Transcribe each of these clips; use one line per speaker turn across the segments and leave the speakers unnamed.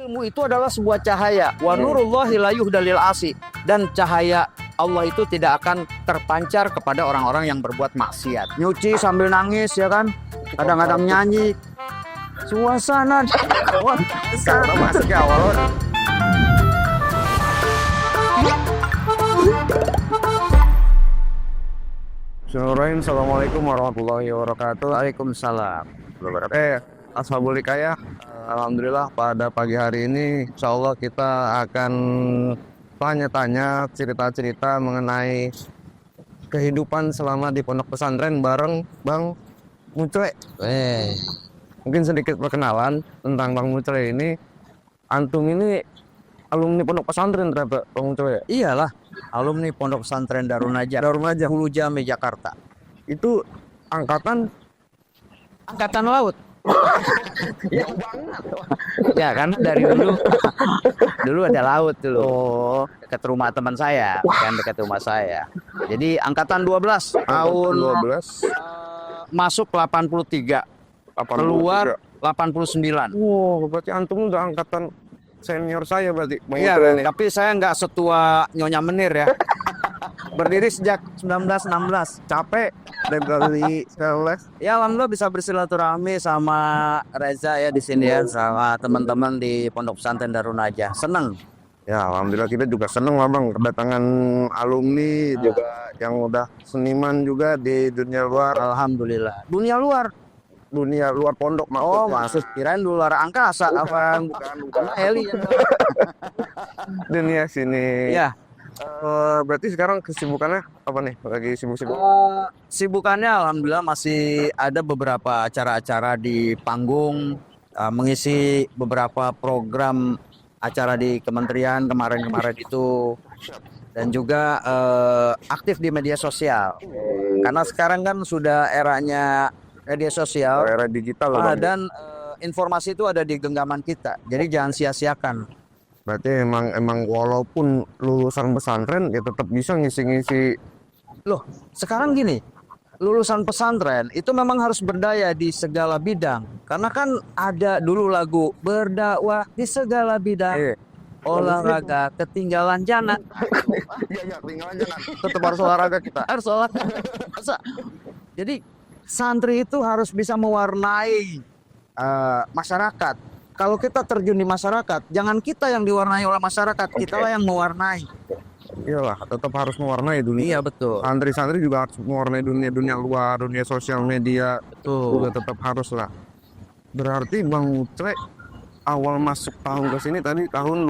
Ilmu itu adalah sebuah cahaya. Wa nurullahi la yuhdalil asi. Dan cahaya Allah itu tidak akan terpancar kepada orang-orang yang berbuat maksiat. Nyuci sambil nangis ya kan. Kadang-kadang nyanyi. Suasana masih ke awal.
Bismillahirrahmanirrahim. Assalamualaikum warahmatullahi wabarakatuh.
Waalaikumsalam.
Ashabul Hikayah. Alhamdulillah pada pagi hari ini insya Allah kita akan tanya-tanya cerita-cerita mengenai kehidupan selama di pondok pesantren bareng Bang Mucle. Mungkin sedikit perkenalan tentang Bang Mucle ini. Antum ini alumni pondok pesantren ternyata Bang Mucle.
Iyalah, alumni Pondok Pesantren Darun Najah, Hulu Jami, Jakarta.
Itu angkatan
Laut. Ya kan dari dulu ada laut dulu.
Oh,
Dekat rumah teman saya, kan dekat rumah saya. Jadi angkatan 12 tahun
12
masuk 83, keluar 89.
Wow, berarti antum udah angkatan senior saya berarti.
Iya, tapi saya nggak setua Nyonya Menir ya. Berdiri sejak 1916.
Capek dari 19.
Ya alhamdulillah bisa bersilaturahmi sama Reza ya di sini ya, sama teman-teman di Pondok Pesantren Darun Najah. Seneng.
Ya, alhamdulillah kita juga seneng lah Bang kedatangan alumni juga yang udah seniman juga di dunia luar.
Alhamdulillah. Dunia luar
Pondok
Oh,
maksudnya.
maksud kirain luar angkasa apa bukan Eli ya.
Dunia sini.
Ya,
Berarti sekarang kesibukannya apa nih? Lagi sibuk-sibuk?
sibukannya alhamdulillah masih ada beberapa acara-acara di panggung, mengisi beberapa program acara di kementerian kemarin-kemarin itu, dan juga aktif di media sosial. Karena sekarang kan sudah eranya media sosial,
Era digital lah, Bang.
dan informasi itu ada di genggaman kita. Jadi jangan sia-siakan.
Berarti emang walaupun lulusan pesantren ya tetap bisa ngisi-ngisi.
Loh, sekarang gini, lulusan pesantren itu memang harus berdaya di segala bidang. Karena kan ada dulu lagu berdakwah di segala bidang. Olahraga ketinggalan jangan.
Iya, tinggal aja kan.
Tetap harus olahraga kita. Harus olahraga. Masa? Jadi santri itu harus bisa mewarnai masyarakat. Kalau kita terjun di masyarakat, jangan kita yang diwarnai oleh masyarakat, kita lah yang mewarnai.
Iyalah, tetap harus mewarnai dunia.
Iya betul.
Santri-santri juga harus mewarnai dunia luar, dunia sosial media.
Betul.
Juga tetap harus lah. Berarti Bang Mucle awal masuk tahun ke sini tadi tahun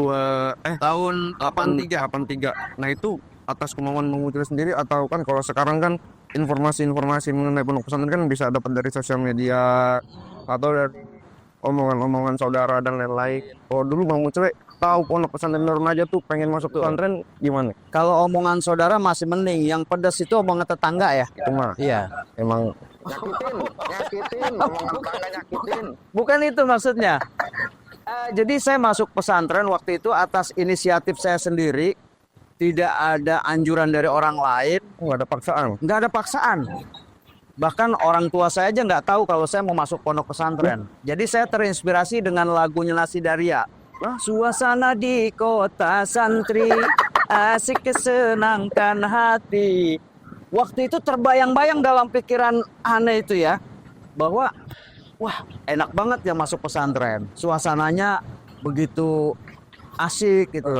Tahun 83.
83. Nah, itu atas kemauan Bang Mucle sendiri atau kan kalau sekarang kan informasi-informasi mengenai pondok pesantren kan bisa dapat dari sosial media atau dari omongan-omongan saudara dan lain-lain. Oh, dulu Bang Mucle tahu pondok pesantren Darun Najah tuh pengen masuk pesantren gimana?
Kalau omongan saudara masih mending, yang pedas itu omongan tetangga ya.
Itu mah
Iya.
emang
Nyakitin, omongan tetangga nyakitin. Bukan itu maksudnya. Jadi saya masuk pesantren waktu itu atas inisiatif saya sendiri, tidak ada anjuran dari orang lain,
nggak ada paksaan.
nggak ada paksaan. Bahkan orang tua saya aja nggak tahu kalau saya mau masuk pondok pesantren. Jadi saya terinspirasi dengan lagunya Nasi Daria. Suasana di kota santri, asik kesenangkan hati. Waktu itu terbayang-bayang dalam pikiran aneh itu ya, bahwa wah enak banget ya masuk pesantren. Suasananya begitu asik gitu.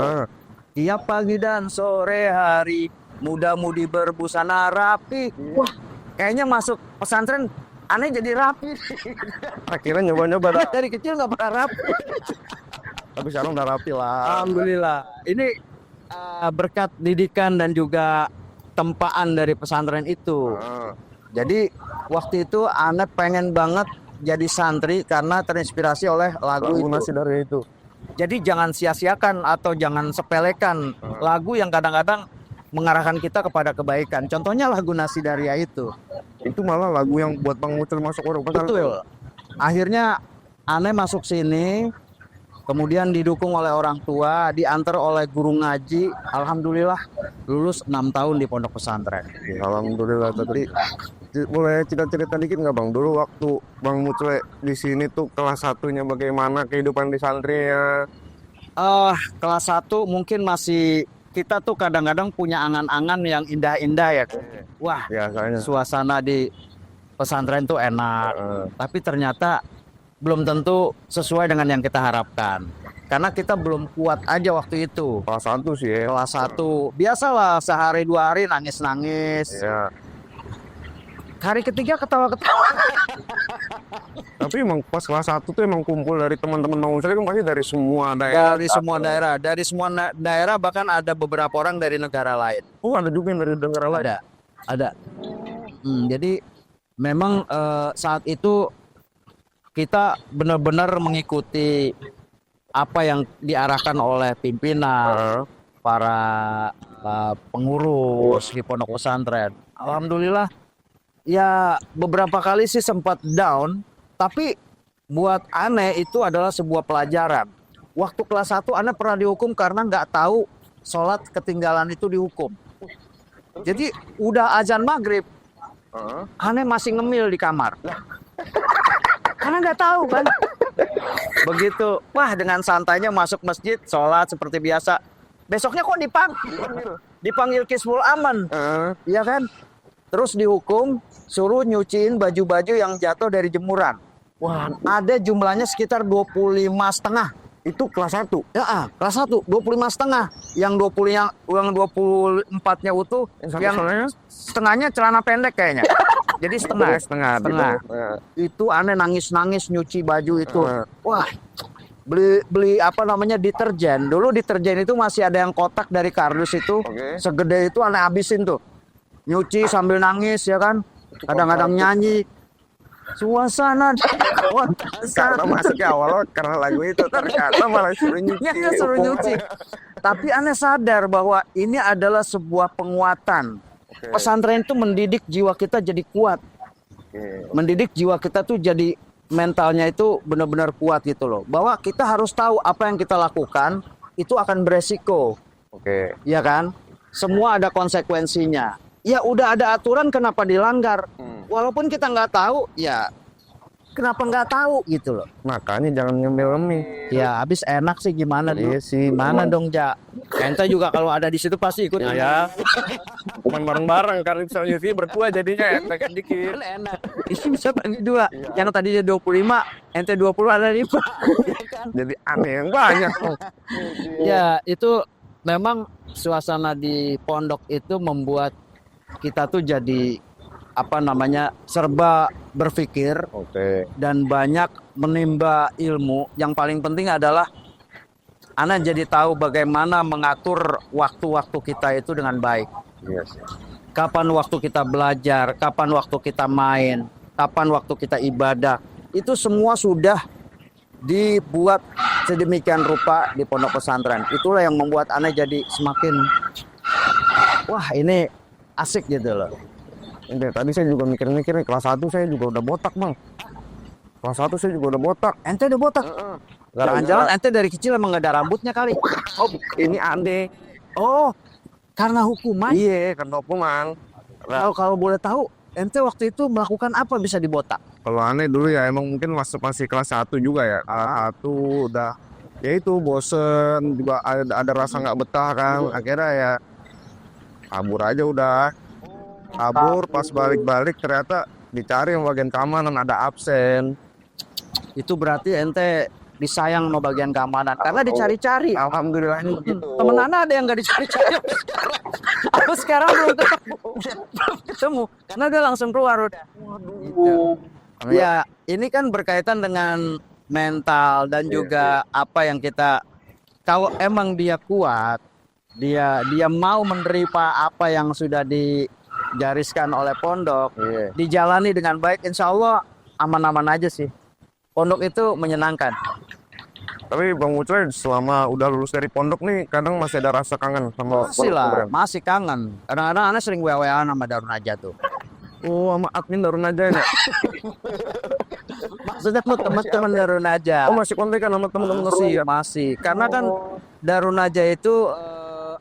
Tiap pagi dan sore hari, muda-mudi berbusana rapi. Wah, kayaknya masuk pesantren aneh jadi rapi.
Akhirnya nyoba-nyoba dah.
Dari kecil nggak pernah rapi.
Tapi sekarang udah rapi lah.
Alhamdulillah. Ini berkat didikan dan juga tempaan dari pesantren itu. Jadi waktu itu Anet pengen banget jadi santri karena terinspirasi oleh lagu
Nasi
itu.
dari itu.
Jadi jangan sia-siakan atau jangan sepelekan lagu yang kadang-kadang mengarahkan kita kepada kebaikan. Contohnya lagu Nasi Daria itu.
Itu malah lagu yang buat Bang Mucle masuk pondok pesantren.
Betul. Akhirnya Ane masuk sini, kemudian didukung oleh orang tua, diantar oleh guru ngaji. Alhamdulillah lulus 6 tahun di pondok pesantren.
Alhamdulillah. Tadi boleh cerita-cerita dikit nggak Bang? Dulu waktu Bang Mucle di sini tuh kelas satunya bagaimana kehidupan di santrinya?
Kelas 1 mungkin masih kita tuh kadang-kadang punya angan-angan yang indah-indah ya. Wah,
Biasanya.
suasana di pesantren tuh enak. Tapi ternyata belum tentu sesuai dengan yang kita harapkan. Karena kita belum kuat aja waktu itu.
Kelas 1 sih ya.
Kelas 1, biasalah sehari 2 hari nangis-nangis.
Ya.
Hari ketiga ketawa-ketawa.
Tapi emang pas kelas 1 tuh emang kumpul dari teman-teman Bang Ucai kan pasti dari semua daerah.
Dari semua daerah, bahkan ada beberapa orang dari negara lain.
Oh, ada juga yang dari negara lain.
Ada. Jadi memang saat itu kita benar-benar mengikuti apa yang diarahkan oleh pimpinan, para pengurus di pondok pesantren. Alhamdulillah, ya beberapa kali sih sempat down, tapi buat aneh itu adalah sebuah pelajaran. Waktu kelas 1 aneh pernah dihukum karena nggak tahu sholat ketinggalan itu dihukum. Jadi udah azan maghrib, aneh masih ngemil di kamar. Karena nggak tahu kan. Begitu, wah dengan santainya masuk masjid, sholat seperti biasa. Besoknya kok dipanggil Kismul Aman, iya kan? Terus dihukum, suruh nyuciin baju-baju yang jatuh dari jemuran. Wah, ada jumlahnya sekitar 25,5.
Itu kelas 1.
Ya, kelas 1, 25,5. Yang 24-nya utuh, yang setengahnya celana pendek kayaknya. Jadi setengah. Itu aneh nangis-nangis nyuci baju itu. Wah, beli apa namanya deterjen. Dulu deterjen itu masih ada yang kotak dari kardus itu, segede itu aneh habisin tuh. Nyuci sambil nangis ya kan. Kadang-kadang nyanyi. Suasana
karena masuk ke awal karena lagu itu ternyata malah suruh nyuci.
Ya, suruh nyuci. Tapi aneh sadar bahwa ini adalah sebuah penguatan. Pesantren itu mendidik jiwa kita jadi kuat. Mendidik jiwa kita tuh jadi mentalnya itu benar-benar kuat gitu loh. Bahwa kita harus tahu apa yang kita lakukan itu akan beresiko. Iya kan? Semua ada konsekuensinya. Ya udah ada aturan, kenapa dilanggar? Walaupun kita nggak tahu, ya kenapa nggak tahu gitu loh.
Makanya jangan ngemil-ngemil.
Ya habis enak sih gimana
Iya
tuh?
sih.
Mana dong, Ja? Ente juga kalau ada di situ pasti ikut
Ya. Cuman bareng-bareng karena misalnya UV berdua jadinya enakan dikit.
Kan enak. Ini bisa bagi dua. Yang tadinya 25, ente 20 ada 5.
Jadi aneh yang banyak.
Ya, itu memang suasana di pondok itu membuat kita tuh jadi apa namanya serba berpikir dan banyak menimba ilmu. Yang paling penting adalah Ana jadi tahu bagaimana mengatur waktu-waktu kita itu dengan baik. Kapan waktu kita belajar, kapan waktu kita main, kapan waktu kita ibadah. Itu semua sudah dibuat sedemikian rupa di pondok pesantren. Itulah yang membuat Ana jadi semakin wah ini asik gitu loh.
Tadi saya juga mikir-mikir nih, kelas 1 saya juga udah botak, Bang. Kelas 1 saya juga udah botak.
Ente udah botak? Jangan-jangan ente dari kecil emang gak ada rambutnya kali?
Oh, ini aneh.
Oh, karena hukuman?
Iya, karena hukuman.
Kalau boleh tahu, ente waktu itu melakukan apa bisa dibotak?
Kalau aneh dulu ya emang mungkin masih kelas 1 juga ya. Kelas 1 udah, ya itu bosen, juga ada rasa nggak betah kan. Akhirnya ya kabur aja udah. Kabur, pas balik-balik ternyata dicari yang bagian keamanan ada absen.
Itu berarti ente disayang sama bagian keamanan karena dicari-cari.
Alhamdulillah gitu.
Temen Ana ada yang nggak dicari-cari. Aku sekarang belum ketemu karena dia langsung keluar udah. Gitu. Ya ini kan berkaitan dengan mental dan juga apa yang kita, kalau emang dia kuat, dia mau menerima apa yang sudah digariskan oleh pondok, dijalani dengan baik, insya Allah aman-aman aja sih. Pondok itu menyenangkan.
Tapi Bang Ucai selama udah lulus dari pondok nih kadang masih ada rasa kangen sama
Masih lah, masih kangen. Kadang-kadang Ana sering WA-an sama Darun Najah tuh.
Oh, sama admin Darun Najah ya?
Maksudnya tuh teman-teman Darun Najah.
Oh, masih kontekan sama teman-teman
Masih. Karena kan Darun Najah itu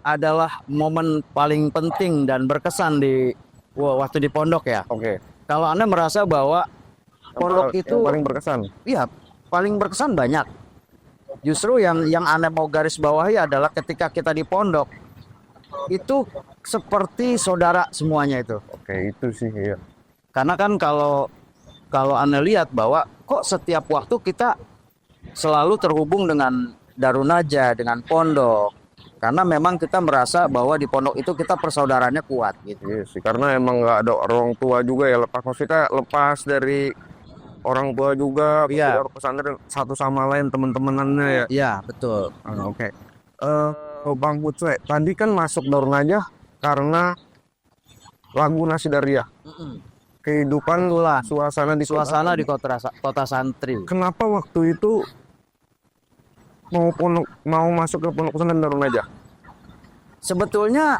adalah momen paling penting dan berkesan di waktu di pondok ya. Kalau Anda merasa bahwa pondok itu
paling berkesan?
Iya, paling berkesan banyak. Justru yang aneh mau garis bawahi adalah ketika kita di pondok itu seperti saudara semuanya itu.
Oke, itu sih ya.
Karena kan kalau Anda lihat bahwa kok setiap waktu kita selalu terhubung dengan Darun Najah, dengan pondok. Karena memang kita merasa bahwa di pondok itu kita persaudaraannya kuat gitu.
Iya sih, karena emang nggak ada orang tua juga ya, lepas maksudnya lepas dari orang tua juga,
Iya.
pesantren satu sama lain teman-temanannya ya.
Iya, betul.
Oke. Bang Pucwe, tadi kan masuk Darun Najah karena lagu Nasi Daria. Kehidupan
Itulah
suasana di
suasana di kota santri.
Kenapa waktu itu mau masuk ke pondok pesantren Darun Najah?
Sebetulnya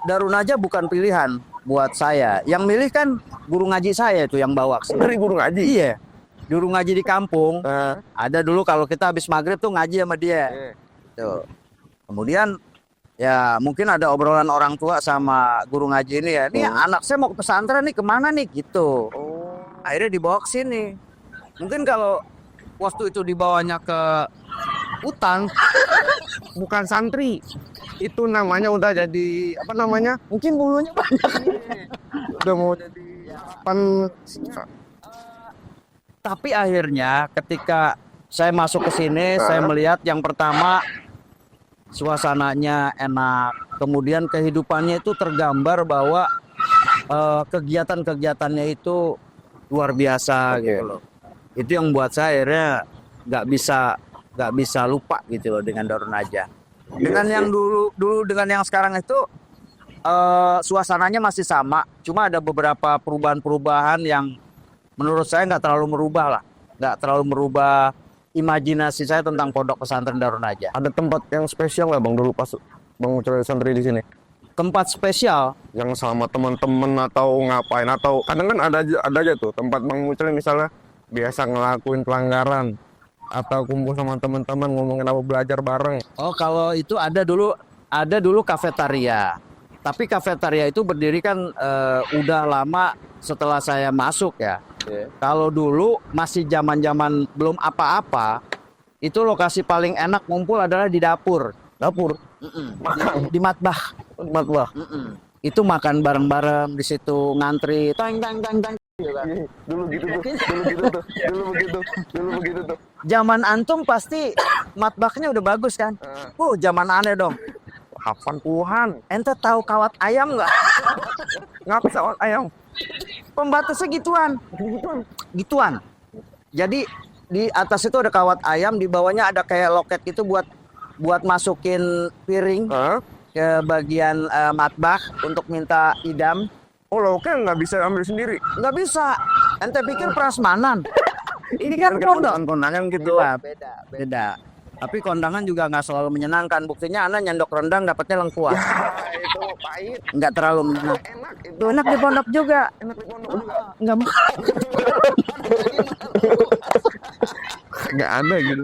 Darun Najah bukan pilihan buat saya. Yang milih kan guru ngaji saya itu yang bawa.
Dari guru ngaji.
Iya. Guru ngaji di kampung.
Eh,
Ada dulu kalau kita habis maghrib tuh ngaji sama dia. Tuh. Kemudian ya mungkin ada obrolan orang tua sama guru ngaji ini ya. Nih anak saya mau ke pesantren nih, kemana nih gitu. Akhirnya dibawa ke sini. Mungkin kalau waktu itu dibawanya ke hutan,
bukan santri. Itu namanya udah jadi apa namanya?
mungkin bulunya banyak.
Udah mau jadi
Tapi akhirnya ketika saya masuk ke sini, saya melihat yang pertama suasananya enak. Kemudian kehidupannya itu tergambar bahwa kegiatan-kegiatannya itu luar biasa gitu loh. Itu yang buat saya akhirnya nggak bisa lupa gitu loh dengan Darun Najah. Dengan yang dulu dengan yang sekarang itu suasananya masih sama, cuma ada beberapa perubahan-perubahan yang menurut saya nggak terlalu merubah imajinasi saya tentang pondok pesantren Darun Najah.
ada tempat yang spesial nggak Bang dulu pas Bang Mucre santri di sini?
Tempat spesial,
Yang sama teman-teman atau ngapain, atau kadang kan ada aja tuh tempat Bang Mucre misalnya biasa ngelakuin pelanggaran atau kumpul sama teman-teman ngomongin apa, belajar bareng.
oh kalau itu ada dulu kafetaria. Tapi kafetaria itu berdiri kan udah lama setelah saya masuk ya. Kalau dulu masih zaman-zaman belum apa-apa, itu lokasi paling enak ngumpul adalah di dapur.
Dapur,
Di matbah.
matbah.
Itu makan bareng-bareng di situ, ngantri, tang tang tang tang.
Dulu gitu tuh, dulu begitu tuh.
Zaman antum pasti matbahnya udah bagus kan? Zaman aneh dong.
Hafan Tuhan,
Ente tahu kawat ayam nggak?
ngapa sawat ayam?
Pembatasnya gituan. Jadi di atas itu ada kawat ayam, di bawahnya ada kayak loket gitu buat masukin piring ke bagian matbah untuk minta idam.
Oh loket nggak bisa ambil sendiri.
Nggak bisa. Ente pikir prasmanan. Ini kan pondok.
Kondangan gitu.
Beda, beda. Tapi kondangan juga nggak selalu menyenangkan. Buktinya Ana nyendok rendang dapatnya lengkuas.
Itu pahit.
Nggak terlalu menyenangkan.
Enak itu.
Tuh, enak di pondok juga.
Enak di pondok juga.
Nggak
Nggak ada gitu.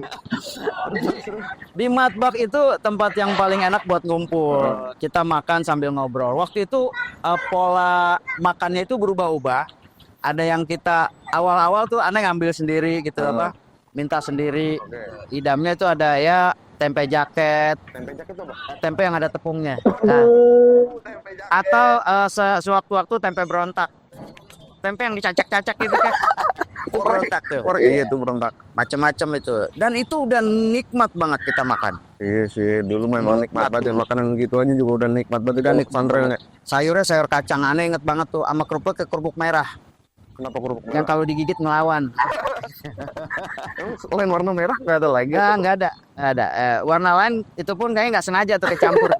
Di matbah itu tempat yang paling enak buat ngumpul. Kita makan sambil ngobrol. Waktu itu pola makannya itu berubah-ubah. Ada yang kita awal-awal tuh aneh ngambil sendiri gitu apa, minta sendiri. Idamnya itu ada ya tempe jaket,
Tempe jaket apa?
tempe yang ada tepungnya. Nah,
Tempe jaket.
atau sewaktu-waktu tempe berontak. Tempe yang dicacak-cacak gitu kan. Itu berontak tuh.
Iya itu berontak.
Macam-macam itu. Dan itu udah nikmat banget kita makan.
Iya sih, dulu memang nikmat banget makanan gitu aja juga udah nikmat banget.
Udah
Udah
nikmat
pesantren.
Sayurnya sayur kacang, aneh inget banget tuh sama kerupuk merah
Kenapa kerupuk
yang kalau digigit ngelawan.
Selain warna merah nggak ada lagi?
Nggak ada. Warna lain itu pun kayaknya nggak sengaja tuh kecampur.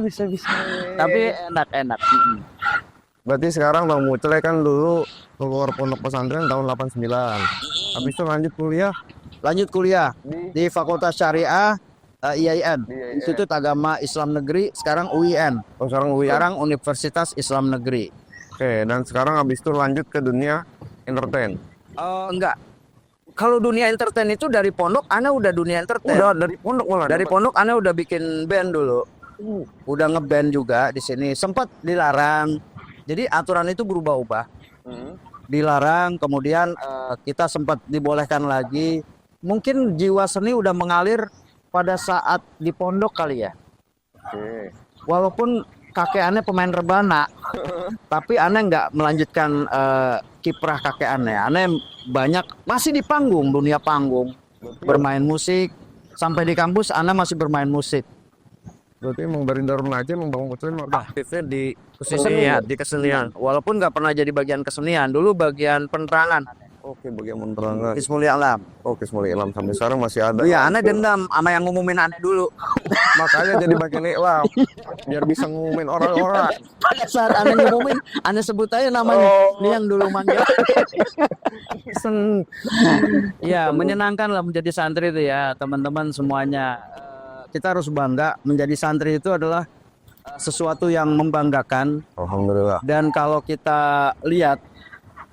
Bisa. Tapi enak.
Berarti sekarang Bang Mucre kan dulu keluar pondok pesantren tahun 89. Habis itu
Lanjut kuliah di Fakultas Syariah IAIN, Institut Agama Islam Negeri, sekarang UIN.
Oh sekarang UI.
Sekarang Universitas Islam Negeri.
Oke, dan sekarang habis itu lanjut ke dunia entertain.
Enggak. Kalau dunia entertain itu dari pondok, Ana udah dunia entertain.
Udah dari pondok malah.
Dari pondok Ana udah bikin band dulu. Udah ngeband juga di sini. Sempat dilarang. Jadi aturan itu berubah-ubah. Dilarang, kemudian kita sempat dibolehkan lagi. mungkin jiwa seni udah mengalir pada saat di pondok kali ya.
Oke.
Walaupun kakek aneh pemain rebana, tapi aneh nggak melanjutkan kiprah kakek aneh. Aneh banyak masih di panggung, dunia panggung, bermain musik. Sampai di kampus aneh masih bermain musik.
Berarti emang dari Darun aja emang Bang Ucuy aktifnya di
Kesenian.
di kesenian.
Walaupun nggak pernah jadi bagian kesenian, dulu bagian penerangan.
Oke, bagian penerangan.
Ismul Alam.
Oke, Semua Ilham sampai sekarang masih ada.
Iya, aneh dendam sama yang ngumumin aneh dulu.
Makanya jadi bagian Ilham biar bisa ngumumin orang-orang.
Pada saat aneh ngumumin, aneh sebut aja namanya. Ini yang dulu manggil. Ya, menyenangkan lah menjadi santri itu ya, teman-teman semuanya. Kita harus bangga menjadi santri itu adalah sesuatu yang membanggakan.
Alhamdulillah.
Dan kalau kita lihat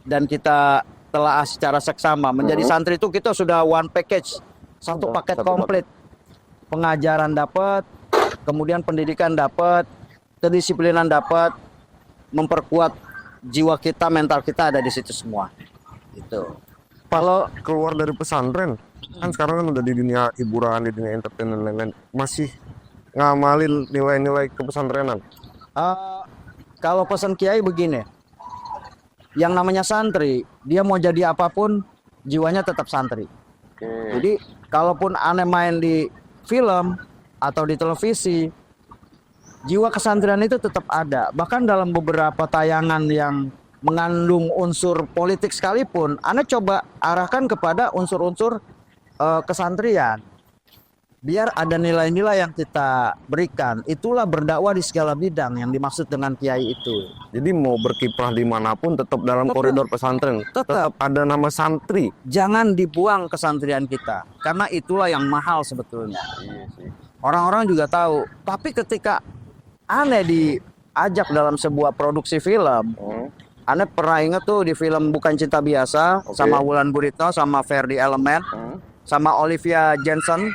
dan kita telah secara seksama menjadi santri itu kita sudah one package, satu paket komplit. Pengajaran dapat, kemudian pendidikan dapat, kedisiplinan dapat, memperkuat jiwa kita, mental kita ada di situ semua. Gitu.
Kalau keluar dari pesantren, kan sekarang kan udah di dunia hiburan, di dunia entertainment dan lain-lain, masih ngamalin nilai-nilai kepesantrenan.
Kalau pesan kiai begini, yang namanya santri, dia mau jadi apapun, jiwanya tetap santri. Jadi, kalaupun aneh main di film atau di televisi, jiwa kesantrian itu tetap ada. Bahkan dalam beberapa tayangan yang mengandung unsur politik sekalipun, aneh coba arahkan kepada unsur-unsur kesantrian. Biar ada nilai-nilai yang kita berikan. Itulah berdakwah di segala bidang yang dimaksud dengan kiai itu.
Jadi mau berkiprah dimanapun tetap dalam koridor pesantren. Tetap ada nama santri.
Jangan dibuang kesantrian kita. Karena itulah yang mahal sebetulnya. Orang-orang juga tahu. Tapi ketika aneh diajak dalam sebuah produksi film, aneh pernah inget tuh di film Bukan Cinta Biasa, sama Wulan Guritno, sama Ferdi Element, sama Olivia Jensen.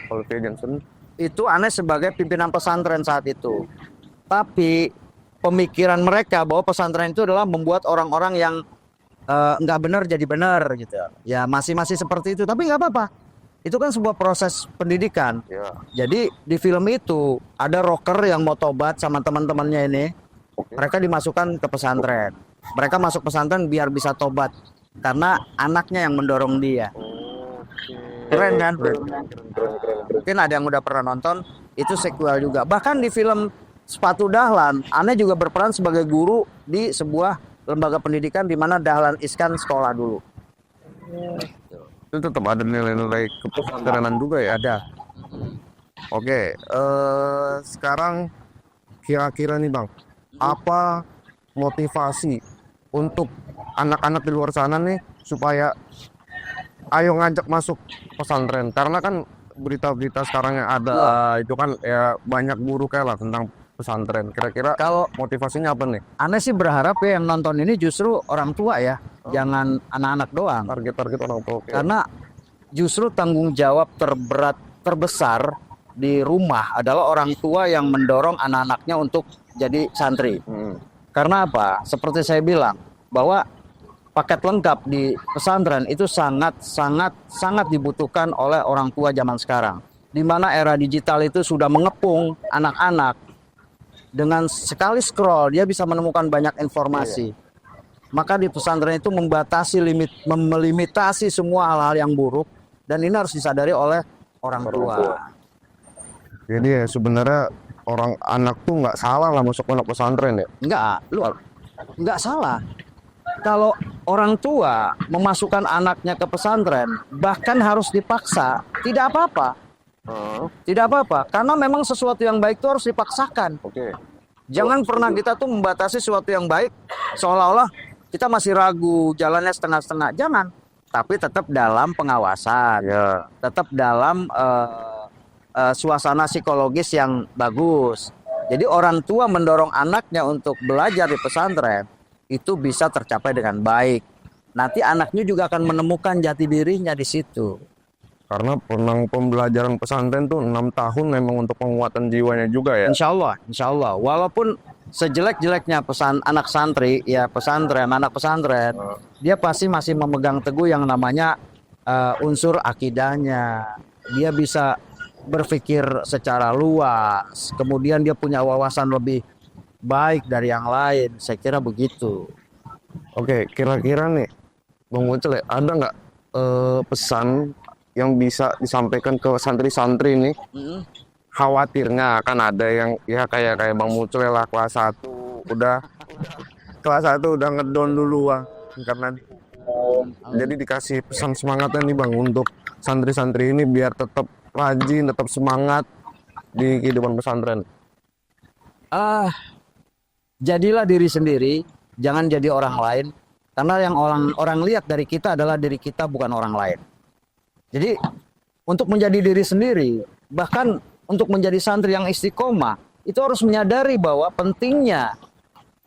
Itu aneh sebagai pimpinan pesantren saat itu. Tapi pemikiran mereka bahwa pesantren itu adalah membuat orang-orang yang nggak benar jadi benar gitu. Ya masih seperti itu. Tapi nggak apa-apa. Itu kan sebuah proses pendidikan. Jadi di film itu ada rocker yang mau tobat sama teman-temannya ini. Mereka dimasukkan ke pesantren. Mereka masuk pesantren biar bisa tobat. Karena anaknya yang mendorong dia. Keren kan? Mungkin ada yang udah pernah nonton. Itu sequel juga. Bahkan di film Sepatu Dahlan, aneh juga berperan sebagai guru di sebuah lembaga pendidikan di mana Dahlan Iskan sekolah dulu.
Itu tetap ada nilai-nilai kepesantrenan juga ya?
Ada.
Oke, sekarang kira-kira nih Bang, apa motivasi untuk anak-anak di luar sana nih supaya ayo ngajak masuk pesantren? Karena kan berita-berita sekarang yang ada itu kan ya banyak buruk kayak lah tentang pesantren. Kira-kira
Kalau
motivasinya apa nih?
aneh sih berharap ya yang nonton ini justru orang tua ya, jangan anak-anak doang.
Target-target orang tua.
Karena justru tanggung jawab terbesar di rumah adalah orang tua yang mendorong anak-anaknya untuk jadi santri. Karena apa? Seperti saya bilang bahwa paket lengkap di pesantren itu sangat dibutuhkan oleh orang tua zaman sekarang. Di mana era digital itu sudah mengepung anak-anak. Dengan sekali scroll dia bisa menemukan banyak informasi. Maka di pesantren itu melimitasi semua hal-hal yang buruk dan ini harus disadari oleh orang tua.
Jadi ya sebenarnya orang anak tuh nggak salah lah masuk pondok pesantren ya.
Nggak salah. Kalau orang tua memasukkan anaknya ke pesantren, bahkan harus dipaksa, tidak apa-apa. Tidak apa-apa, karena memang sesuatu yang baik itu harus dipaksakan. Jangan pernah kita tuh membatasi sesuatu yang baik seolah-olah kita masih ragu, jalannya setengah-setengah. Jangan, tapi tetap dalam pengawasan, tetap dalam suasana psikologis yang bagus. Jadi orang tua mendorong anaknya untuk belajar di pesantren itu bisa tercapai dengan baik. Nanti anaknya juga akan menemukan jati dirinya di situ.
Karena pembelajaran pesantren tuh 6 tahun memang untuk penguatan jiwanya juga ya.
Insya Allah. Walaupun sejelek-jeleknya anak santri, ya pesantren, anak pesantren, dia pasti masih memegang teguh yang namanya unsur akidahnya, dia bisa berpikir secara luas, kemudian dia punya wawasan lebih baik dari yang lain. Saya kira begitu.
Oke, kira-kira nih Bang Ucel ya, ada nggak pesan yang bisa disampaikan ke santri-santri nih? Khawatirnya kan ada yang ya kayak Bang Ucel lah kelas 1 udah ngedon duluan karena jadi dikasih pesan semangatnya nih Bang untuk santri-santri ini biar tetap rajin, tetap semangat di kehidupan pesantren.
Ah, jadilah diri sendiri, jangan jadi orang lain. Karena yang orang lihat dari kita adalah diri kita, bukan orang lain. Jadi untuk menjadi diri sendiri, bahkan untuk menjadi santri yang istiqomah, itu harus menyadari bahwa pentingnya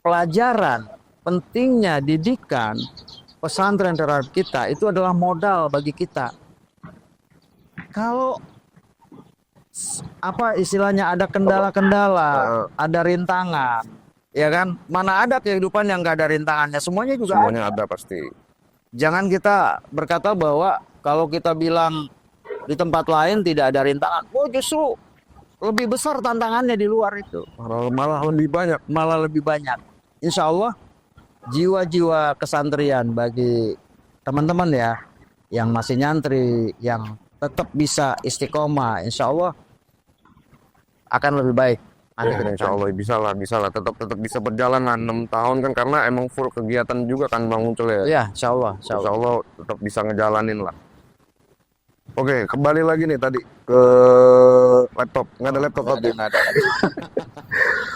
pelajaran, pentingnya didikan pesantren terhadap kita itu adalah modal bagi kita. Kalau apa istilahnya ada kendala-kendala, ada rintangan, ya kan? Mana ada kehidupan yang gak ada rintangannya? Semuanya juga
Semuanya ada pasti.
Jangan kita berkata bahwa kalau kita bilang di tempat lain tidak ada rintangan, oh justru lebih besar tantangannya di luar itu.
Malah lebih banyak.
Malah lebih banyak. Insya Allah jiwa-jiwa kesantrian bagi teman-teman ya yang masih nyantri, yang tetap bisa istiqomah, insya Allah akan lebih baik.
Ya, insya Allah bisa lah tetap bisa berjalan lah 6 tahun kan karena emang full kegiatan juga kan Bang Ucel ya.
Ya, insya Allah.
Insya Allah tetap bisa ngejalanin lah. Oke, kembali lagi nih tadi ke laptop. Nggak ada laptop tadi.
Nggak ada.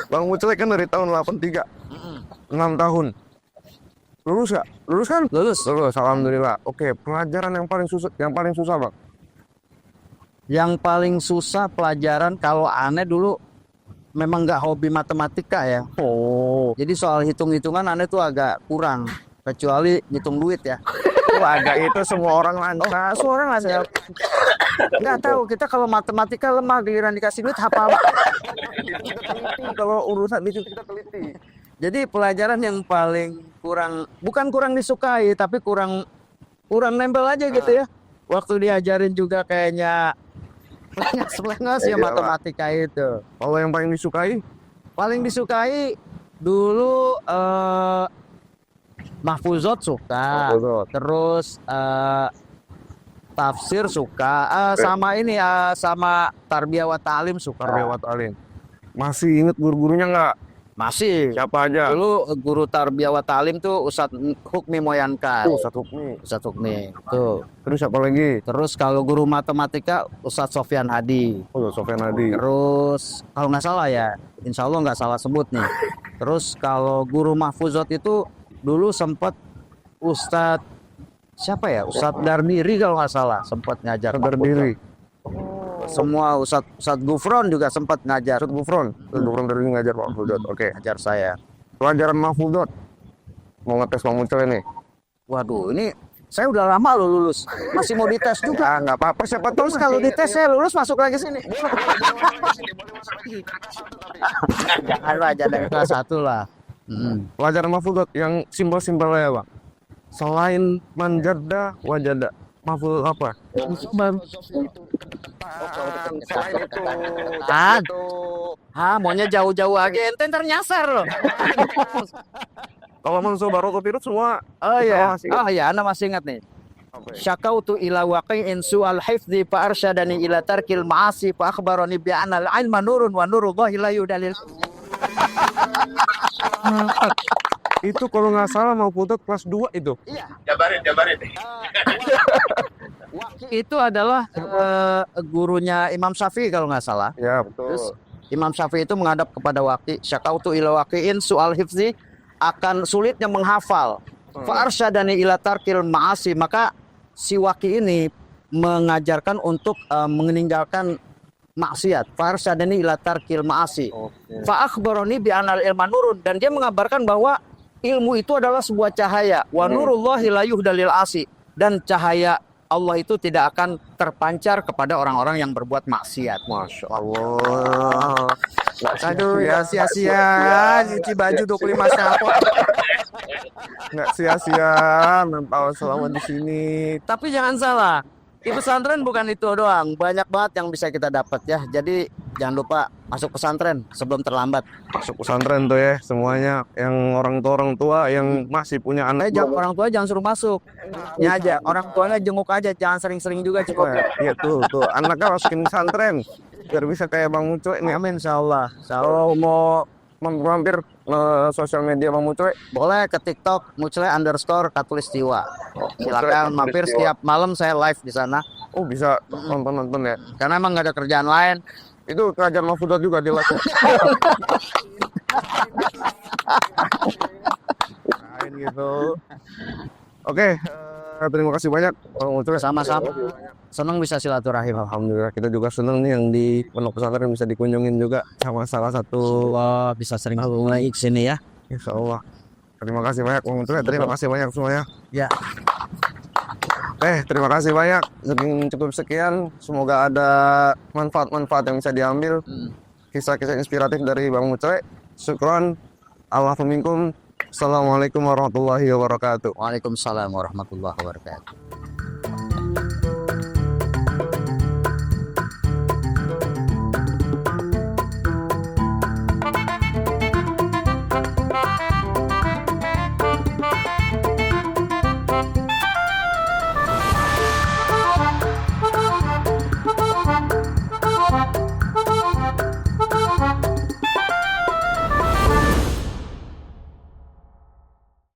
Bang Ucel kan dari tahun 83, 6 tahun. Lulus nggak? Lulus kan?
Lulus.
Lulus, alhamdulillah. Oke, pelajaran yang paling susah Bang.
Yang paling susah pelajaran kalau aneh dulu memang nggak hobi matematika ya.
Oh,
Jadi soal hitung-hitungan aneh tuh agak kurang. Kecuali ngitung duit ya.
agak itu semua orang lancar.
Semua orang lah saya. Nggak tahu kita kalau matematika lemah, giliran dikasih duit hafal.
Kalau urusan itu kita teliti.
Jadi pelajaran yang paling bukan kurang disukai, tapi kurang nempel aja gitu ya. Waktu diajarin juga kayaknya pelengos ya
Iyalah.
matematika itu.
Kalau yang paling disukai?
Paling disukai dulu mahfuzot suka,
Mahfuzot.
terus tafsir suka, sama ini sama tarbiyah wa ta'lim suka.
Tarbiyah wa ta'lim. Masih inget guru-gurunya nggak?
Masih.
Siapa aja?
Dulu guru tarbiyah wa ta'lim tuh Ustadz Hukmi Moyankan.
Ustadz Hukmi.
Ustadz Hukmi. Tuh.
Terus siapa lagi?
Terus kalau guru matematika Ustadz Sofyan Hadi.
Oh, Sofyan Hadi.
Terus kalau nggak salah ya, insya Allah nggak salah sebut nih. Terus kalau guru mahfuzot itu dulu sempat Ustadz siapa ya? Ustadz Dardiri kalau nggak salah sempat ngajar.
Dardiri.
Semua Ustadz Gufron juga sempat ngajar.
Ustadz Gufron. Ustadz Gufron dari ngajar Pak Mahfudot. Oke.
Ngajar saya.
Pelajaran Mahfudot. Mau ngetes Bang Ucel ini.
Waduh, ini saya udah lama loh lulus. Masih mau dites juga.
Nggak apa-apa. Siapa tahu
Terus kalau dites saya lulus masuk lagi sini. Jangan lah, jangan dari kelas 1 lah.
Pelajaran Mahfudot yang simpel-simpel ya Bang. Selain manjada, wajada. Mahfudot apa? Selain itu.
Maunya jauh-jauh aja, ente ntar nyasar loh.
Kalau Mansur Baroko Pirut semua.
Oh iya,
masih ingat.
Anda masih ingat nih.
Apa ya?
Syakautu ila waqi'in su'al hifdzi fa arsyadani ila tarkil ma'asi fa akhbarani bi anna al-ilma nurun wa nurullahi la yudalil.
Itu kalau nggak salah Mahfudot kelas 2 itu.
Iya.
Jabarin.
Waqi itu adalah gurunya Imam Syafi'i kalau nggak salah.
Ya, betul.
Terus Imam Syafi'i itu menghadap kepada Waqi, syakautu ila waqi'in su'al hifzi, akan sulitnya menghafal. Fa arsyadani ila tarkil ma'asi, maka si Waqi ini mengajarkan untuk meninggalkan maksiat. Fa arsyadani ila tarkil ma'asi. Fa akhbarani bi anal ilma nurun, dan dia mengabarkan bahwa ilmu itu adalah sebuah cahaya. Wa nurullahi la yuhdalil asi, dan cahaya Allah itu tidak akan terpancar kepada orang-orang yang berbuat maksiat.
Masya Allah.
Aduh ya sia-sia nyuci baju 25 sapot.
nggak sia-sia mempawai selama di sini.
Tapi jangan salah, di pesantren bukan itu doang, banyak banget yang bisa kita dapat ya. Jadi jangan lupa masuk pesantren sebelum terlambat.
Masuk pesantren tuh ya semuanya, yang orang tua yang masih punya anak.
Orang tua jangan suruh masuk, ya aja. Orang tuanya jenguk aja, jangan sering-sering juga cukup.
Iya tuh anaknya masukin pesantren biar bisa kayak Bang Mucoy nih.
Amin, insyaallah.
Kalau mau mampir sosial media Bang Mucoy,
Boleh ke TikTok @mucle_katulistiwa. Silakan mampir, setiap malam saya live di sana.
oh bisa nonton ya.
Karena emang nggak ada kerjaan lain.
Itu kerajaan Mahfudah juga dilakukan. Lain gitu. Oke, terima kasih banyak Bang Mucoy.
Sama-sama. Senang bisa silaturahim.
Alhamdulillah kita juga senang nih yang di pondok pesantren bisa dikunjungin juga sama salah satu.
Wah, bisa sering lagi ke sini ya.
Insya Allah. Terima kasih banyak Bang Mucoy. Terima kasih banyak semuanya.
Ya.
Terima kasih banyak. Cukup sekian. Semoga ada manfaat-manfaat yang bisa diambil. Kisah-kisah inspiratif dari Bang Mucoy. Syukron. Allahu minkum. Assalamualaikum warahmatullahi wabarakatuh.
Waalaikumsalam warahmatullahi wabarakatuh.